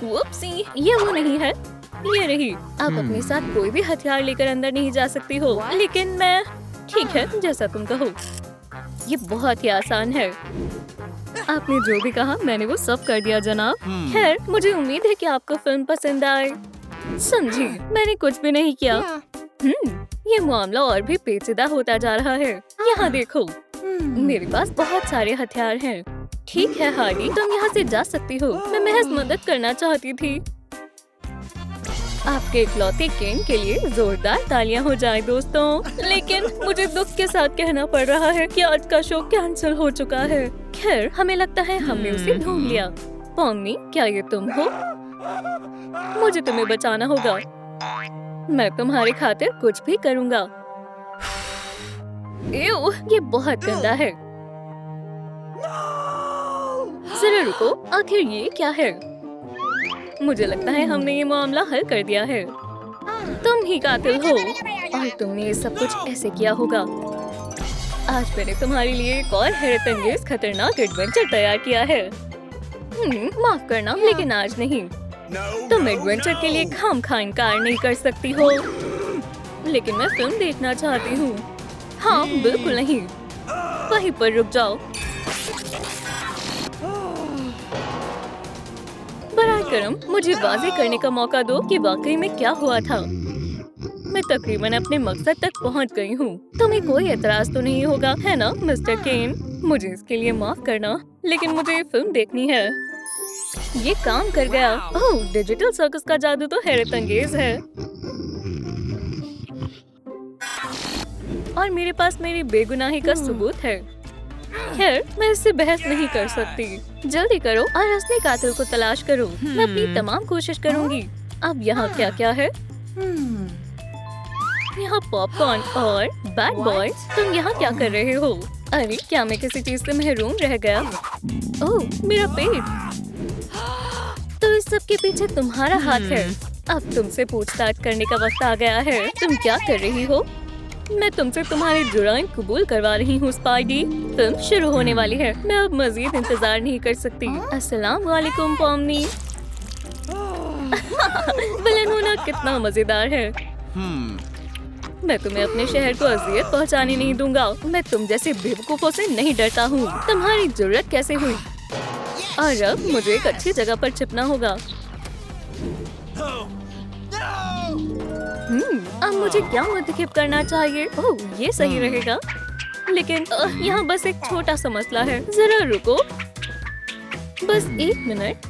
वुप्सी, ये वो नहीं है। ये रही। आप अपने साथ कोई भी हथियार लेकर अंदर नहीं जा सकती हो। लेकिन मैं, ठीक है, जैसा तुम कहो। ये बहुत ही आसान है। आपने जो भी कहा मैंने वो सब कर दिया जनाब। खैर मुझे उम्मीद है कि आपको फिल्म पसंद आए। समझी, मैंने कुछ भी नहीं किया। ये मामला और भी पेचीदा होता जा रहा है। यहाँ देखो, मेरे पास बहुत सारे हथियार हैं। ठीक है हार्डी, तुम यहाँ से जा सकती हो। मैं महज मदद करना चाहती थी। आपके इकलौते केन के लिए जोरदार तालियां हो जाए दोस्तों। लेकिन मुझे दुख के साथ कहना पड़ रहा है कि आज का शो कैंसिल हो चुका है। खैर हमें लगता है हमने उसे ढूंढ लिया। पॉम्नी, क्या ये तुम हो? मुझे तुम्हें बचाना होगा। मैं तुम्हारे खातिर कुछ भी करूँगा। एव, ये बहुत गंदा है। जरा रुको, आखिर ये क्या है? मुझे लगता है हमने ये मामला हल कर दिया है। तुम ही कातिल हो और तुमने ये सब कुछ ऐसे किया होगा। आज मैंने तुम्हारे लिए एक और हैरत अंगेज खतरनाक एडवेंचर तैयार किया है। माफ करना, लेकिन आज नहीं। तुम एडवेंचर के लिए खामखा इनकार नहीं कर सकती हो। लेकिन मैं फिल्म देखना चाहती हूँ। हाँ बिल्कुल नहीं, वहीं पर रुक जाओ। बराए करम, मुझे वाज़ेह करने का मौका दो कि वाकई में क्या हुआ था। मैं तकरीबन अपने मकसद तक पहुंच गई हूँ। तुम्हें कोई एतराज तो नहीं होगा, है ना मिस्टर केन? मुझे इसके लिए माफ करना, लेकिन मुझे फिल्म देखनी है। ये काम कर गया। ओह, डिजिटल सर्कस का जादू तो हैरत अंगेज है। और मेरे पास मेरी बेगुनाही का सबूत है। खैर मैं इससे बहस नहीं कर सकती। जल्दी करो और असली कातिल को तलाश करो। मैं अपनी तमाम कोशिश करूंगी। अब यहाँ क्या क्या है? यहाँ पॉपकॉर्न और बैड बॉय। तुम यहाँ क्या कर रहे हो? अरे क्या मैं किसी चीज से महरूम रह गया? ओह मेरा पेट। तो इस सब के पीछे तुम्हारा हाथ है। अब तुमसे पूछताछ करने का वक्त आ गया है। तुम क्या कर रही हो? मैं तुमसे तुम्हारे जुर्म कबूल करवा रही हूँ स्पाइडी। फिल्म शुरू होने वाली है। मैं अब मजीद इंतजार नहीं कर सकती। अस्सलाम वालेकुम पॉम्नी। विलन होना कितना मजेदार है। मैं तुम्हें अपने शहर को अजियत पहुँचाने नहीं दूंगा। मैं तुम जैसे बेवकूफों से नहीं डरता हूँ। तुम्हारी जरूरत कैसे हुई? और अब मुझे एक अच्छी जगह पर छिपना होगा। अब मुझे क्या मुंतखब करना चाहिए? ओह ये सही रहेगा। लेकिन यहाँ बस एक छोटा सा मसला है। जरा रुको, बस एक मिनट।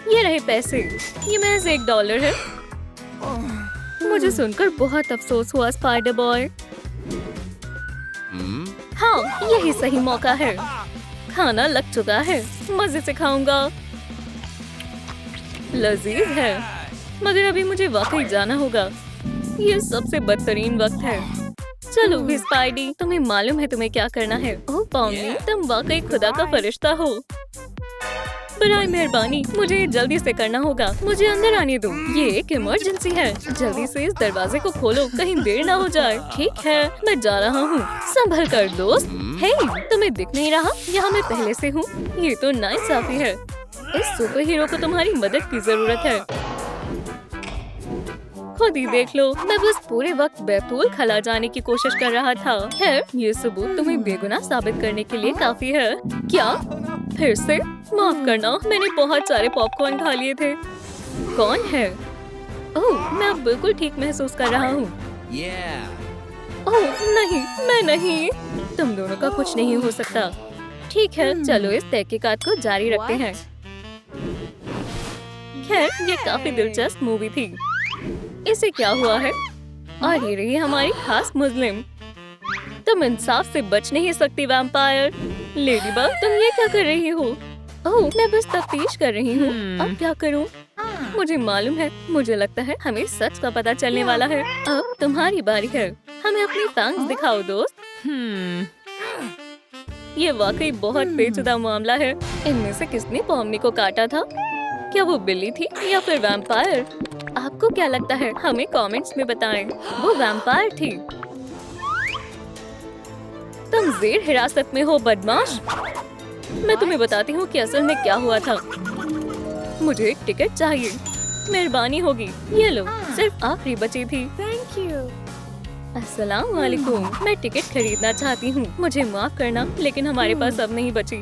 ये रहे पैसे। ये महज $1 है। मुझे सुनकर बहुत अफसोस हुआ स्पाइडर बॉय। हाँ यही सही मौका है। खाना लग चुका है, मजे से खाऊंगा। लजीज है, मगर अभी मुझे वाकई जाना होगा। ये सबसे बदतरीन वक्त है। चलो भी स्पाइडी, तुम्हें मालूम है तुम्हें क्या करना है। ओह पॉम्नी, तुम वाकई खुदा का फरिश्ता हो। बराए मेहरबानी, मुझे जल्दी से करना होगा। मुझे अंदर आने दो। ये एक इमरजेंसी है। जल्दी से इस दरवाजे को खोलो, कहीं देर ना हो जाए। ठीक है, मैं जा रहा हूँ। संभल कर दोस्त। हे, तुम्हें दिख नहीं रहा? यहाँ मैं पहले से हूँ। ये तो नाइंसाफी है। इस सुपर हीरो को तुम्हारी मदद की जरूरत है। खुद ही देख लो, मैं बस पूरे वक्त बैतूल खला जाने की कोशिश कर रहा था। खैर, ये सबूत तुम्हें बेगुनाह साबित करने के लिए काफी है। क्या? फिर से? माफ करना, मैंने बहुत सारे पॉपकॉर्न खा लिए थे। कौन है? ओह, मैं अब बिल्कुल ठीक महसूस कर रहा हूँ। ओह नहीं, मैं नहीं। तुम दोनों का कुछ नहीं हो सकता। ठीक है, चलो इस तहकीकात को जारी रखते हैं। खैर, ये काफी दिलचस्प मूवी थी। इसे क्या हुआ है? और ये रही हमारी खास मुस्लिम। तुम इंसाफ से बच नहीं सकती वैम्पायर। लेडीबग, तुम ये क्या कर रही हो? ओह, मैं बस तफ्तीश कर रही हूँ। अब क्या करूँ? मुझे मालूम है। मुझे लगता है हमें सच का पता चलने वाला है। अब तुम्हारी बारी है। हमें अपनी फैंग्स दिखाओ दोस्त। ये वाकई बहुत पेचीदा मामला है। इनमें से किसने पॉम्नी को काटा था? क्या वो बिल्ली थी या फिर वैम्पायर? आपको क्या लगता है? हमें कमेंट्स में बताएं। वो वैम्पायर थी। तुम जेर हिरासत में हो बदमाश। मैं तुम्हें बताती हूँ कि असल में क्या हुआ था। मुझे एक टिकट चाहिए। मेहरबानी होगी। ये लो, सिर्फ आखिरी बची थी। Thank you. अस्सलाम वालेकुम। मैं टिकट खरीदना चाहती हूँ। मुझे माफ करना, लेकिन हमारे पास अब नहीं बची।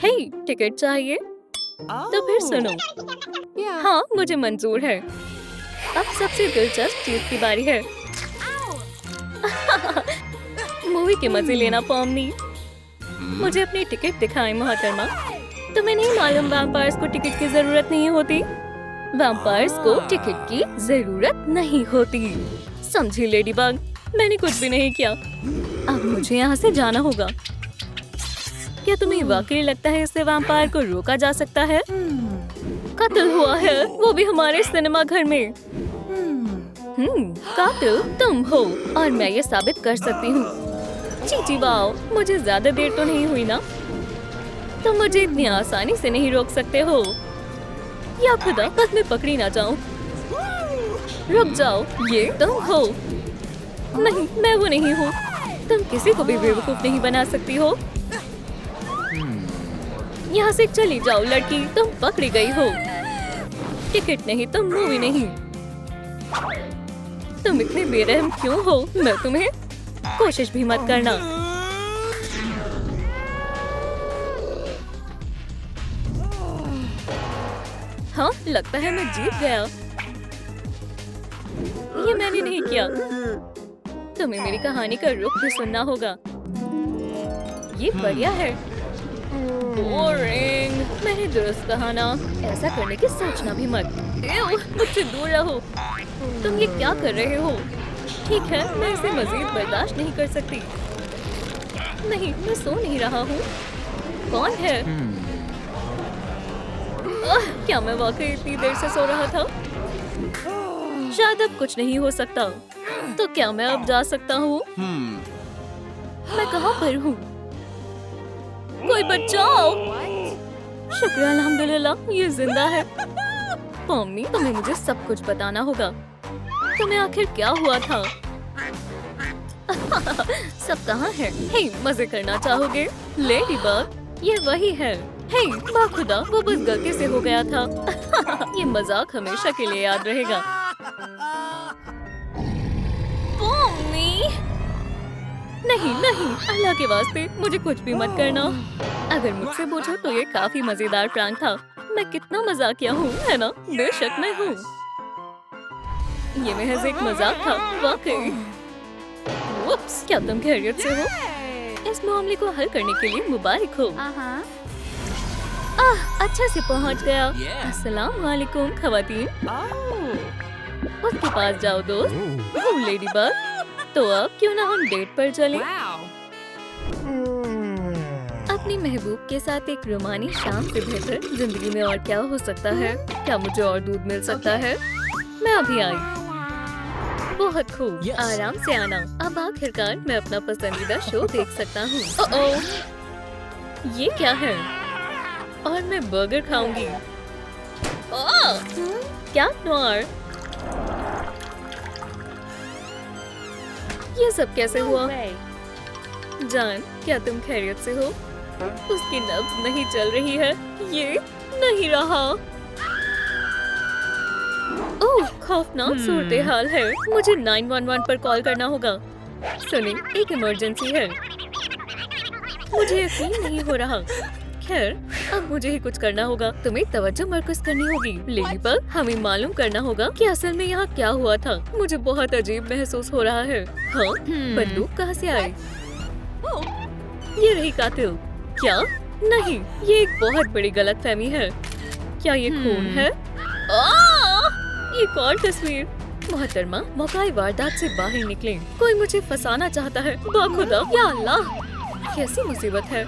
हे, टिकट चाहिए? तो फिर सुनो। हाँ, मुझे मंजूर है। अब सबसे दिलचस्प चीज की बारी है। मूवी के मजे लेना पॉमनी। मुझे अपनी टिकट दिखाएं मोहतरमा। तुम्हें नहीं मालूम वैम्पायर्स को टिकट की जरूरत नहीं होती। वैम्पायर्स को टिकट की जरूरत नहीं होती। समझी लेडीबग? मैंने कुछ भी नहीं किया। अब मुझे यहाँ से जाना होगा। क्या तुम्हें वाकई लगता है इससे वैम्पायर को रोका जा सकता है? कत्ल हुआ है, वो भी हमारे सिनेमा घर में। कातिल तुम हो और मैं ये साबित कर सकती हूँ। चीची वाओ, मुझे ज्यादा देर तो नहीं हुई ना? तुम मुझे इतनी आसानी से नहीं रोक सकते हो। या खुदा, बस मैं पकड़ी ना जाऊं। रुक जाओ, ये तुम हो। नहीं, मैं वो नहीं हूँ। तुम किसी को भी बेवकूफ नहीं बना सकती हो। यहाँ से चली जाओ लड़की, तुम पकड़ी गई हो। टिकट नहीं, तुम मूवी नहीं। तुम इतने बेरहम क्यों हो? मैं तुम्हें कोशिश भी मत करना। हाँ, लगता है मैं जीत गया। ये मैंने नहीं किया। तुम्हें मेरी कहानी का रुख भी सुनना होगा। ये बढ़िया है। बोरिंग। मैंने दुरुस्त कहा ना, ऐसा करने की सोचना भी मत। मुझसे दूर रहो। तुम ये क्या कर रहे हो? ठीक है, मैं इसे मजीद बर्दाश्त नहीं कर सकती। नहीं, मैं सो नहीं रहा हूँ। कौन है? क्या मैं वाकई इतनी देर से सो रहा था? शायद अब कुछ नहीं हो सकता। तो क्या मैं अब जा सकता हूँ? मैं कहाँ पर हूँ? कोई बचाओ! शुक्र अल्हम्दुलिल्लाह, ये जिंदा है। मम्मी, तुम्हें मुझे सब कुछ बताना होगा। तुम्हें आखिर क्या हुआ था? सब कहाँ है? हे, मजे करना चाहोगे? लेडीबग, ये वही है। हे, बाखुदा, वो बस गलती से हो गया था। ये मजाक हमेशा के लिए याद रहेगा। मम्मी! नहीं नहीं, अल्लाह के वास्ते मुझे कुछ भी मत करना। अगर मुझसे पूछो तो ये काफी मजेदार प्रैंक था। मैं कितना मजाकिया हूँ, है ना? बेशक मैं हूँ। ये महज एक मजाक था, वाकई। उप्स, क्या तुम खैरियत से हो? इस मामले को हल करने के लिए मुबारक हो। अच्छा से पहुँच गया। अस्सलाम वालेकुम खवातीन। उसके पास जाओ दोस्त। लेडीबग, तो अब क्यों ना हम डेट पर चलें? अपनी महबूब के साथ एक रोमानी शाम से बेहतर जिंदगी में और क्या हो सकता है? क्या मुझे और दूध मिल सकता है? मैं अभी आई। बहुत खूब, आराम से आना। अब आखिरकार मैं अपना पसंदीदा शो देख सकता हूँ। ओह, ये क्या है? और मैं बर्गर खाऊंगी। क्या नॉर? ये सब कैसे हुआ? जान, क्या तुम खैरियत से हो? उसकी नब्ज नहीं चल रही है। ये नहीं रहा। ओह, खौफनाक सूरत हाल है। मुझे 911 पर कॉल करना होगा। सुनिए, एक इमरजेंसी है। मुझे यकीन नहीं हो रहा। खैर, अब मुझे ही कुछ करना होगा। तुम्हें तवज्जो मरकज करनी होगी। लेडीबग, हमें मालूम करना होगा कि असल में यहाँ क्या हुआ था। मुझे बहुत अजीब महसूस हो रहा है। हाँ, बंदूक कहाँ से आई? ये रही कातिल। क्या? नहीं, ये एक बहुत बड़ी गलतफहमी है। क्या ये खून है? ये कौन तस्वीर? मोहतरमा, मौकाए वारदात से बाहर निकलें। कोई मुझे फंसाना चाहता है। बाखुदा, या अल्लाह, कैसी मुसीबत है।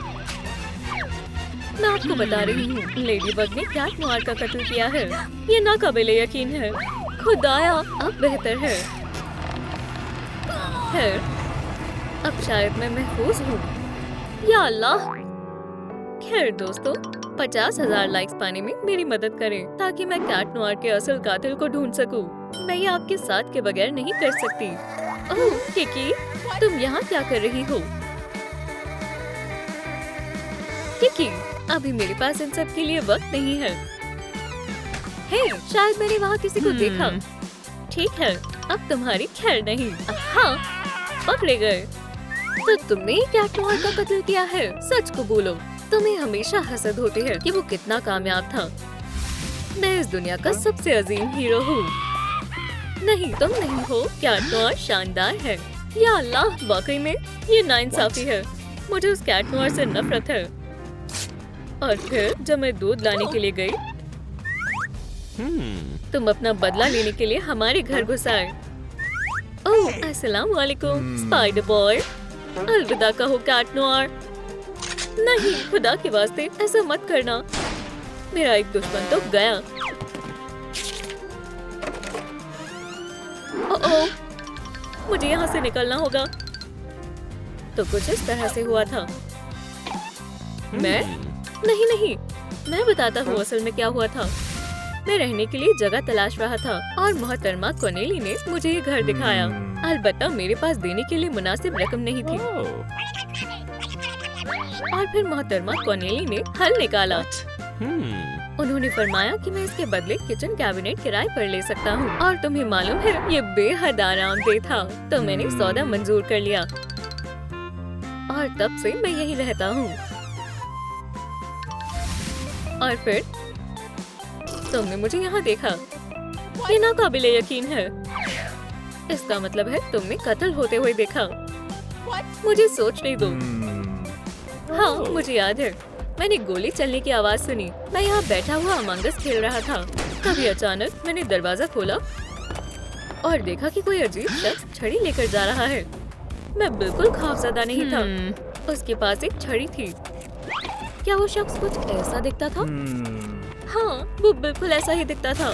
मैं आपको बता रही हूँ, लेडीबग ने कैट नॉर का कत्ल किया है। ये नाकाबिले यकीन है। खुदाया, अब बेहतर है। खैर, अब शायद मैं महफूज हूँ। या अल्लाह। खैर दोस्तों, 50,000 लाइक्स पाने में मेरी मदद करें ताकि मैं कैट नॉर के असल कातिल को ढूंढ सकूं। मैं ये आपके साथ के बगैर नहीं कर सकती। ओह, किकी, तुम यहाँ क्या कर रही हो? किकी, अभी मेरे पास इन सब के लिए वक्त नहीं है। हे, शायद मैंने वहाँ किसी को देखा। ठीक है, अब तुम्हारी खैर नहीं। हाँ, पकड़े गए। तो तुमने ही कैट नोयर का कत्ल किया है? सच को बोलो। तुम्हें हमेशा हसद होती है कि वो कितना कामयाब था। मैं इस दुनिया का सबसे अजीम हीरो हूँ। नहीं, तुम नहीं हो। कैट नोयर शानदार है। या अल्लाह, वाकई में ये नाइंसाफी है। मुझे उस कैट नोयर से नफरत है। और फिर जब मैं दूध लाने के लिए गई, तुम अपना बदला लेने के लिए हमारे घर घुस आए। ओह, अस्सलाम वालेकुम स्पाइडर बॉय। अलविदा कहो कैट नोयर। नहीं, खुदा के वास्ते ऐसा मत करना। मेरा एक दुश्मन तो गया। ओह, मुझे यहाँ से निकलना होगा। तो कुछ इस तरह से हुआ था। नहीं, मैं बताता हूँ असल में क्या हुआ था। मैं रहने के लिए जगह तलाश रहा था और मोहतरमा कोनेली ने मुझे ये घर दिखाया। अलबत्ता मेरे पास देने के लिए मुनासिब रकम नहीं थी। और फिर मोहतरमा कोनेली ने हल निकाला। उन्होंने फरमाया कि मैं इसके बदले किचन कैबिनेट किराए पर ले सकता हूँ। और तुम्हें मालूम है ये बेहद आरामदेह था। तो मैंने सौदा मंजूर कर लिया और तब से मैं यही रहता हूँ। और फिर तुमने मुझे यहाँ देखा। ये नाकाबिले यकीन है। इसका मतलब है तुमने कत्ल होते हुए देखा। मुझे सोचने दो। हाँ, मुझे याद है। मैंने गोली चलने की आवाज सुनी। मैं यहाँ बैठा हुआ अमंग अस खेल रहा था। तभी अचानक मैंने दरवाजा खोला और देखा कि कोई अजीब शख्स छड़ी लेकर जा रहा है। मैं बिल्कुल खौफजदा नहीं था। उसके पास एक छड़ी थी। क्या वो शख्स कुछ ऐसा दिखता था? हाँ, वो बिल्कुल ऐसा ही दिखता था।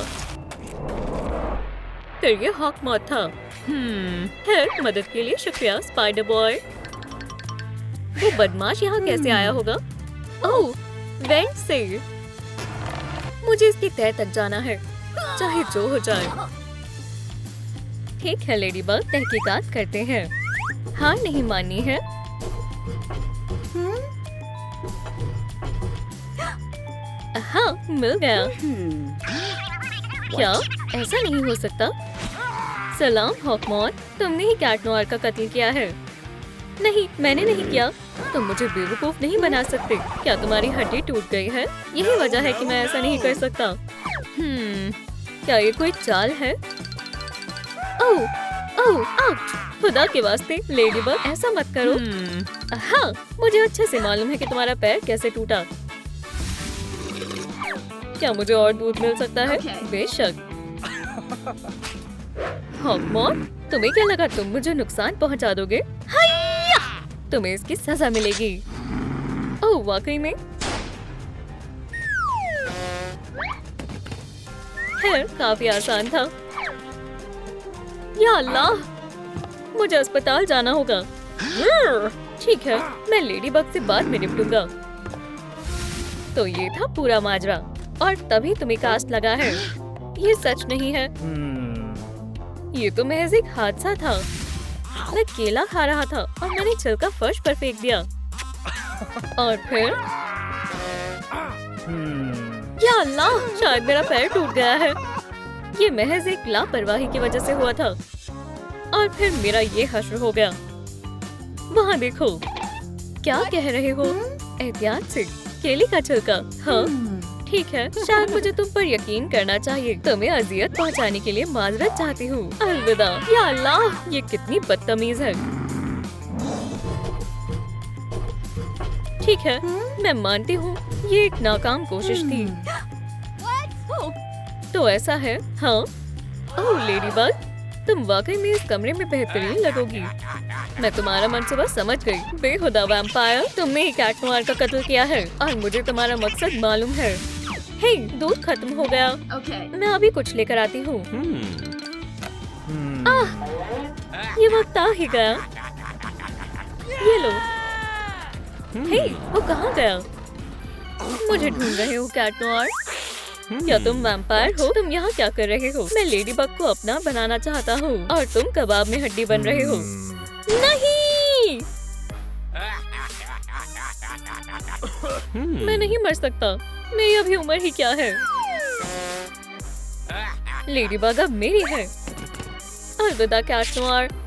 फिर ये हॉकमॉथ था। खैर, मदद के लिए शुक्रिया स्पाइडर बॉय। वो बदमाश यहाँ कैसे आया होगा? ओह, वेंट से। मुझे इसकी तह तक जाना है, चाहे जो हो जाए। ठीक है लेडीबग, तहकीकात करते हैं। हार नहीं माननी है। हाँ, मिल गया। क्या ऐसा नहीं हो सकता? सलाम हॉकमॉथ, तुमने ही कैट नोयर का कत्ल किया है। नहीं, मैंने नहीं किया। तुम मुझे बेवकूफ नहीं बना सकते। क्या तुम्हारी हड्डी टूट गई है? यही वजह है कि मैं ऐसा नहीं कर सकता। क्या ये कोई चाल है? ओह, आउच! खुदा के वास्ते लेडीबग, ऐसा मत करो। हाँ, मुझे अच्छे से मालूम है कि तुम्हारा पैर कैसे टूटा। क्या मुझे और दूध मिल सकता है? बेशक। हॉकमॉथ, तुम्हें क्या लगा तुम मुझे नुकसान पहुंचा दोगे? तुम्हें इसकी सजा मिलेगी। ओह, वाकई में? खैर, काफी आसान था। या अल्लाह, मुझे अस्पताल जाना होगा। ठीक है, मैं लेडीबग से बाद में निपटूंगा। तो ये था पूरा माजरा और तभी तुम्हें कास्ट लगा है। ये सच नहीं है। ये तो महज एक हादसा था। मैं केला खा रहा था और मैंने छिलका फर्श पर फेंक दिया। और फिर या अल्लाह, शायद मेरा पैर टूट गया है। ये महज एक लापरवाही की वजह से हुआ था। और फिर मेरा ये हश्र हो गया। वहाँ देखो। क्या कह रहे हो? एहतियात से। केले का छिलका? हाँ, ठीक है, शायद मुझे तुम पर यकीन करना चाहिए। तुम्हें अजियत पहुंचाने के लिए माजरत चाहती हूँ। अलविदा। या अल्लाह, ये कितनी बदतमीज है। ठीक है, मैं मानती हूँ ये एक नाकाम कोशिश थी। तो ऐसा है? हाँ। ओह लेडीबग, तुम वाकई में इस कमरे में बेहतरीन लगोगी। मैं तुम्हारा मंसूबा समझ गई। बेहुदा वैम्पायर, तुमने ही कैट नोयर का कत्ल किया है और मुझे तुम्हारा मकसद मालूम है। हे, दूध खत्म हो गया। मैं अभी कुछ लेकर आती हूँ। ये वक्त आ ही गया। ये लो। हे, वो कहाँ गया? मुझे ढूंढ रहे हो कैट नोयर? क्या तुम वैम्पायर हो? तुम यहाँ क्या कर रहे हो? मैं लेडीबग को अपना बनाना चाहता हूँ और तुम कबाब में हड्डी बन रहे हो। नहीं, मैं नहीं मर सकता। मेरी अभी उम्र ही क्या है। लेडीबग अब मेरी है। अलविदा कैट नोयर।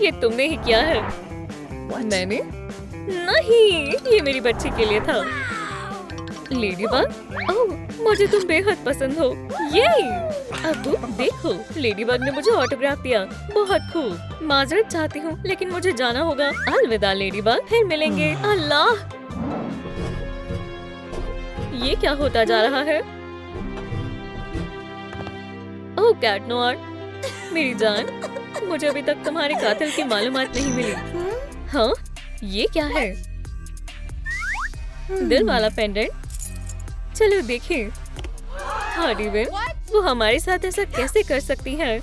ये तुमने ही किया है। मैंने? नहीं, ये मेरी बच्ची के लिए था। लेडीबग, ओह, मुझे तुम बेहद पसंद हो। ये अबू देखो, लेडीबग ने मुझे ऑटोग्राफ दिया। बहुत खूब। माजरत चाहती हूँ, लेकिन मुझे जाना होगा। अलविदा लेडीबग, फिर मिलेंगे। अल्लाह, ये क्या होता जा रहा है? ओह कैट नोयर, मेरी जान, मुझे अभी तक तुम्हारे कातिल की मालूमात नहीं मिली। हाँ, ये क्या है? दिल वाला पेंडेंट। चलो देखें। हार्डी विन, वो हमारे साथ ऐसा कैसे कर सकती है?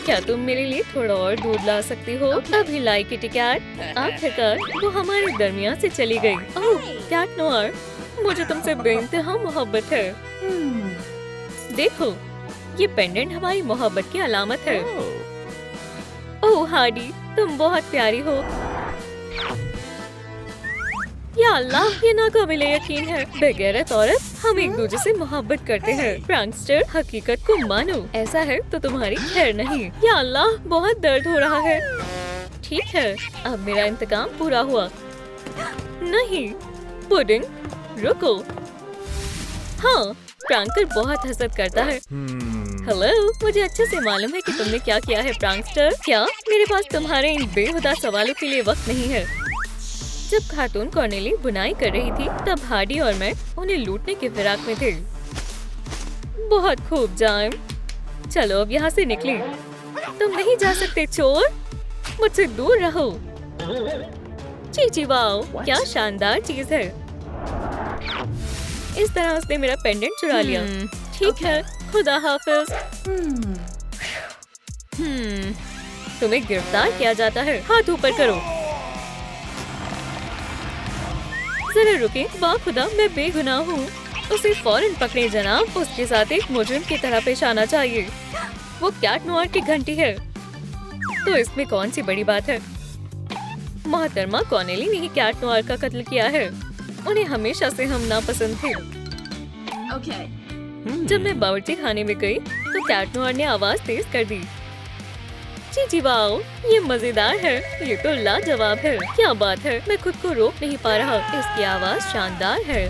क्या तुम मेरे लिए थोड़ा और दूध ला सकती हो? अभी लाई किटी कैट। आखिरकार वो हमारे दरमियान से चली गई। ओह कैट नोयर, मुझे तुमसे बेइंतहा मोहब्बत है। देखो, ये पेंडेंट हमारी मोहब्बत की अलामत है। ओह हार्डी, तुम बहुत प्यारी हो। या अल्लाह, ये नाकाबिले यकीन है। बेगैरत औरत, हम एक दूसरे से मोहब्बत करते हैं। प्रैंकस्टर, हकीकत को मानो। ऐसा है तो तुम्हारी खैर नहीं। या अल्लाह, बहुत दर्द हो रहा है। ठीक है, अब मेरा इंतकाम पूरा हुआ। नहीं, पुडिंग, रुको। हाँ, प्रैंकर बहुत हसद करता है। हेलो, मुझे अच्छे से मालूम है कि तुमने क्या किया है प्रैंकस्टर। क्या मेरे पास तुम्हारे इन बेहुदा सवालों के लिए वक्त नहीं है। जब खातून कॉर्नेली बुनाई कर रही थी, तब हार्डी और मैं उन्हें लूटने के फिराक में थे। बहुत खूब जाइम, चलो अब यहाँ से निकले। तुम नहीं जा सकते चोर, मुझसे दूर रहो। चीची वाओ, क्या शानदार चीज है। इस तरह उसने मेरा पेंडेंट चुरा लिया। ठीक है, खुदा हाफिज। तुम्हें गिरफ्तार किया जाता है। हाथ ऊपर करो। जरा रुके, बाखुदा मैं बेगुनाह हूँ। उसे फौरन पकड़े जनाब। उसके साथ एक मुजरिम की तरह पेश आना चाहिए। वो कैट नोयर की घंटी है, तो इसमें कौन सी बड़ी बात है। मोहतरमा कॉर्नेली ने ही कैट नोयर का कत्ल किया है। उन्हें हमेशा से हम नापसंद थे। जब मैं बावर्ची खाने में गई, तो कैट नोयर ने आवाज तेज कर दी। जी वाओ, ये मजेदार है। ये तो लाजवाब है। क्या बात है, मैं खुद को रोक नहीं पा रहा। इसकी आवाज शानदार है।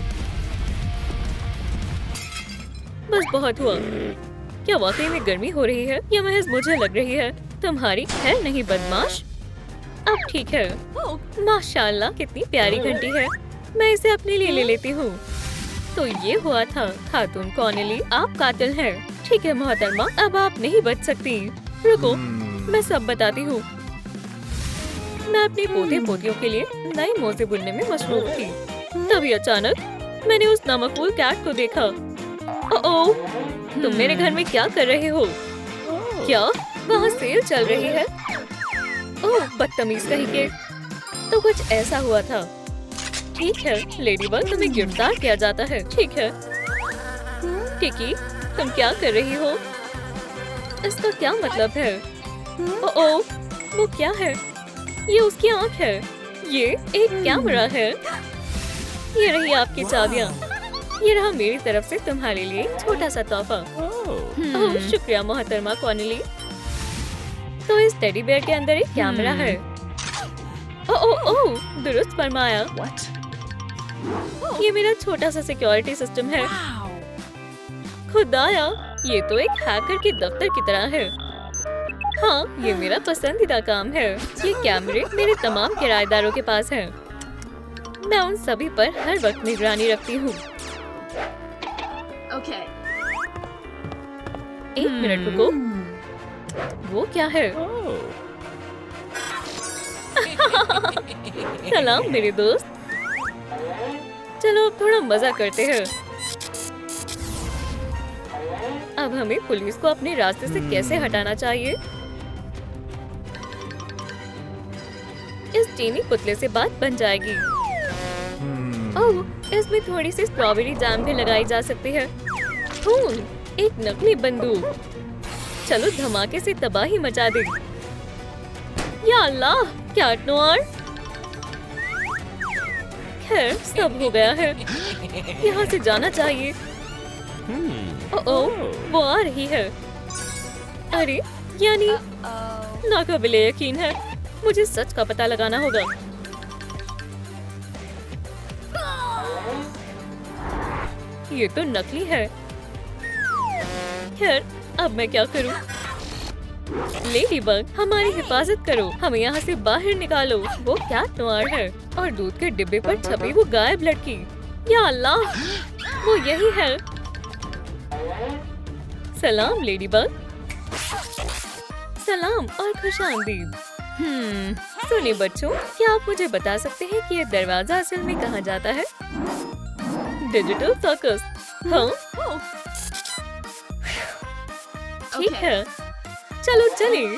बस बहुत हुआ। क्या वाकई में गर्मी हो रही है या महज मुझे लग रही है? तुम्हारी खैर नहीं बदमाश। अब ठीक है। माशाल्लाह, कितनी प्यारी घंटी है। मैं इसे अपने लिए ले लेती हूँ। तो ये हुआ था खातून कॉर्नेली, आप कातिल हैं। ठीक है मोहतरमा, अब आप नहीं बच सकती। रुको, मैं सब बताती हूँ। मैं अपने पोते पोतियों के लिए नए मोजे बुनने में मशरूफ थी। तभी अचानक मैंने उस नामकबूल कैट को देखा। ओह, तुम मेरे घर में क्या कर रहे हो? क्या वहाँ सेल चल रही है? ओह बदतमीज कहीं के। तो कुछ ऐसा हुआ था। ठीक है लेडीबग, तुम्हें गिरफ्तार किया जाता है। ठीक है टिकी, तुम क्या कर रही हो? इसका क्या मतलब है? ओह, वो क्या है? ये उसकी आँख है। ये एक कैमरा है। ये रही आपकी चाबियाँ। ये रहा मेरी तरफ से तुम्हारे लिए छोटा सा तोहफा। ओह शुक्रिया मोहतरमा कॉर्नेली। तो इस टेडी बेयर के अंदर एक कैमरा है। ओह, दुरुस्त फरमाया। ये मेरा छोटा सा सिक्योरिटी सिस्टम है। खुदाया, ये तो एक हैकर के दफ्तर की तरह है। हाँ, ये मेरा पसंदीदा काम है। ये कैमरे मेरे तमाम किराएदारों के पास हैं। मैं उन सभी पर हर वक्त निगरानी रखती हूँ। एक मिनट रुको, वो क्या है? सलाम मेरे दोस्त। चलो अब थोड़ा मजा करते हैं। अब हमें पुलिस को अपने रास्ते से कैसे हटाना चाहिए? इस चीनी पुतले से बात बन जाएगी। ओह, इसमें थोड़ी सी स्ट्रॉबेरी जैम भी लगाई जा सकती है। खून, एक नकली बंदूक। चलो धमाके से तबाही मचा दे। या अल्लाह, कैट नोयर। खैर, सब हो गया है। यहाँ से जाना चाहिए। ओह, वो आ रही है। अरे यानी नाकाबिले यकीन है। मुझे सच का पता लगाना होगा। ये तो नकली है। खैर, अब मैं क्या करूं? लेडीबग, हमारी हिफाजत करो, हमें यहाँ से बाहर निकालो। वो कैट नोयर है और दूध के डिब्बे पर छपी वो गायब लड़की। या अल्लाह, वो यही है। सलाम लेडीबग। सलाम और खुशामदीद। सुनिए बच्चों, क्या आप मुझे बता सकते हैं कि ये दरवाजा असल में कहाँ जाता है? Digital circus. हाँ, ठीक है, चलो चलें।